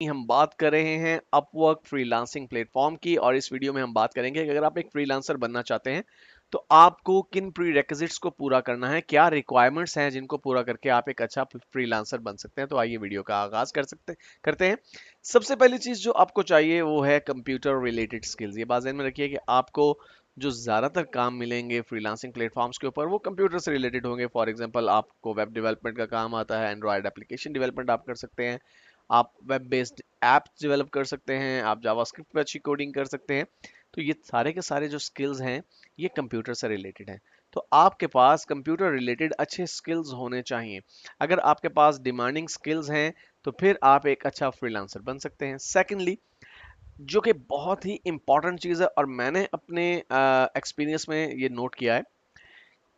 हम बात कर रहे हैं अपवर्क फ्रीलांसिंग प्लेटफॉर्म की, और इस वीडियो में हम बात करेंगे कि अगर आप एक फ्रीलांसर बनना चाहते हैं तो आपको किन प्री रेक्विजिट्स को पूरा करना है, क्या रिक्वायरमेंट्स हैं जिनको पूरा करके आप एक अच्छा फ्रीलांसर बन सकते हैं। तो आइए वीडियो का आगाज करते हैं। सबसे पहली चीज जो आपको चाहिए वो है कंप्यूटर रिलेटेड स्किल्स। ये बात ध्यान में रखिए कि आपको जो ज्यादातर काम मिलेंगे फ्रीलांसिंग प्लेटफॉर्म्स के ऊपर वो कंप्यूटर से रिलेटेड होंगे। फॉर एग्जांपल आपको वेब डेवलपमेंट का काम आता है, एंड्रॉयड एप्लीकेशन डेवलपमेंट आप कर सकते हैं, आप वेब बेस्ड ऐप्स डेवलप कर सकते हैं, आप जावास्क्रिप्ट पे अच्छी कोडिंग कर सकते हैं। तो ये सारे के सारे जो स्किल्स हैं ये कंप्यूटर से रिलेटेड हैं। तो आपके पास कंप्यूटर रिलेटेड अच्छे स्किल्स होने चाहिए। अगर आपके पास डिमांडिंग स्किल्स हैं तो फिर आप एक अच्छा फ्रीलांसर बन सकते हैं। सेकेंडली, जो कि बहुत ही इंपॉर्टेंट चीज़ है और मैंने अपने एक्सपीरियंस में ये नोट किया है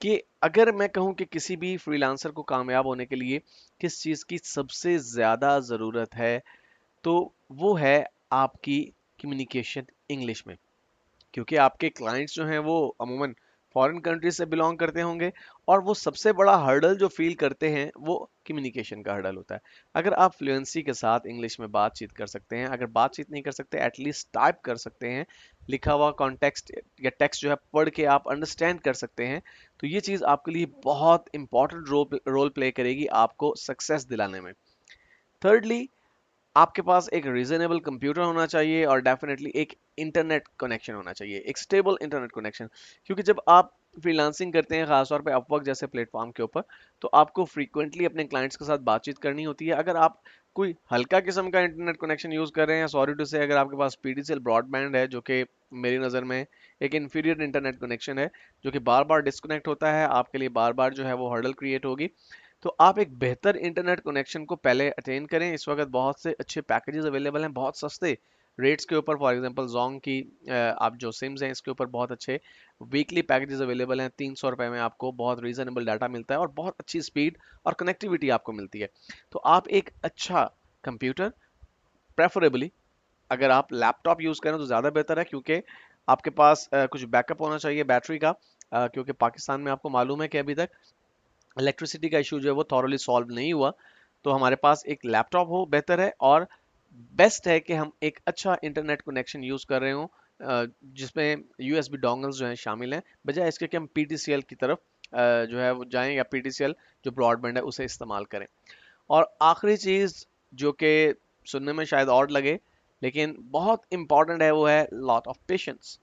कि अगर मैं कहूं कि किसी भी फ्रीलांसर को कामयाब होने के लिए किस चीज़ की सबसे ज़्यादा ज़रूरत है, तो वो है आपकी कम्युनिकेशन इंग्लिश में। क्योंकि आपके क्लाइंट्स जो हैं वो अमूमन फॉरेन कंट्री से बिलोंग करते होंगे, और वो सबसे बड़ा हर्डल जो फील करते हैं वो कम्युनिकेशन का हर्डल होता है। अगर आप फ्लुएंसी के साथ इंग्लिश में बातचीत कर सकते हैं, अगर बातचीत नहीं कर सकते एटलीस्ट टाइप कर सकते हैं, लिखा हुआ कॉन्टेक्स्ट या टेक्स्ट जो है पढ़ के आप अंडरस्टैंड कर सकते हैं, तो ये चीज़ आपके लिए बहुत इंपॉर्टेंट रोल प्ले करेगी आपको सक्सेस दिलाने में। थर्डली, आपके पास एक रीजनेबल कंप्यूटर होना चाहिए और डेफिनेटली एक इंटरनेट कनेक्शन होना चाहिए, एक स्टेबल इंटरनेट कनेक्शन। क्योंकि जब आप फ्रीलांसिंग करते हैं खासतौर पे अपवर्क जैसे प्लेटफॉर्म के ऊपर, तो आपको फ्रीक्वेंटली अपने क्लाइंट्स के साथ बातचीत करनी होती है। अगर आप कोई हल्का किस्म का इंटरनेट कनेक्शन यूज कर रहे हैं, सॉरी टू से, अगर आपके पास पीडीसीएल ब्रॉडबैंड है जो कि मेरी नज़र में एक इंफीरियर इंटरनेट कनेक्शन है, जो कि बार बार डिस्कनेक्ट होता है, आपके लिए बार बार जो है वो हर्डल क्रिएट होगी। तो आप एक बेहतर इंटरनेट कनेक्शन को पहले अटेन करें। इस वक्त बहुत से अच्छे पैकेजेस अवेलेबल हैं बहुत सस्ते रेट्स के ऊपर। फॉर एग्जांपल जोंग की आप जो सिम्स हैं इसके ऊपर बहुत अच्छे वीकली पैकेजेस अवेलेबल हैं। 300 रुपये में आपको बहुत रीजनेबल डाटा मिलता है और बहुत अच्छी स्पीड और कनेक्टिविटी आपको मिलती है। तो आप एक अच्छा कंप्यूटर, प्रेफरेबली अगर आप लैपटॉप यूज़ करें तो ज़्यादा बेहतर है, क्योंकि आपके पास कुछ बैकअप होना चाहिए बैटरी का, क्योंकि पाकिस्तान में आपको मालूम है कि अभी तक इलेक्ट्रिसिटी का इशू जो है वो थॉरली सॉल्व नहीं हुआ। तो हमारे पास एक लैपटॉप हो बेहतर है, और बेस्ट है कि हम एक अच्छा इंटरनेट कनेक्शन यूज़ कर रहे हो जिसमें यूएसबी डोंगल्स जो हैं शामिल हैं, बजाय इसके कि हम पीटीसीएल की तरफ जो है वो जाएं, या पीटीसीएल जो ब्रॉडबैंड है उसे इस्तेमाल करें। और आखिरी चीज़ जो कि सुनने में शायद और लगे लेकिन बहुत इंपॉर्टेंट है, वो है लॉट ऑफ पेशेंस।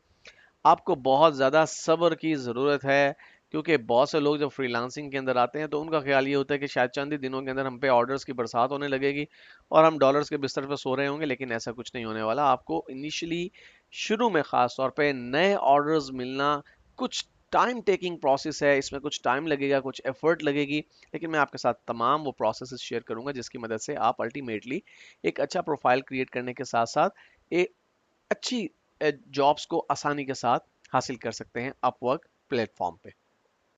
आपको बहुत ज़्यादा सब्र की ज़रूरत है, क्योंकि बहुत से लोग जब फ्रीलांसिंग के अंदर आते हैं तो उनका ख्याल ये होता है कि शायद चंद ही दिनों के अंदर हम पे ऑर्डर्स की बरसात होने लगेगी और हम डॉलर्स के बिस्तर पर सो रहे होंगे। लेकिन ऐसा कुछ नहीं होने वाला। आपको इनिशियली शुरू में ख़ास तौर पे नए ऑर्डर्स मिलना कुछ टाइम टेकिंग प्रोसेस है, इसमें कुछ टाइम लगेगा, कुछ एफर्ट लगेगी, लेकिन मैं आपके साथ तमाम वो प्रोसेस शेयर करूंगा जिसकी मदद से आप अल्टीमेटली एक अच्छा प्रोफाइल क्रिएट करने के साथ साथ एक अच्छी जॉब्स को आसानी के साथ हासिल कर सकते हैं अपवर्क प्लेटफॉर्म पे।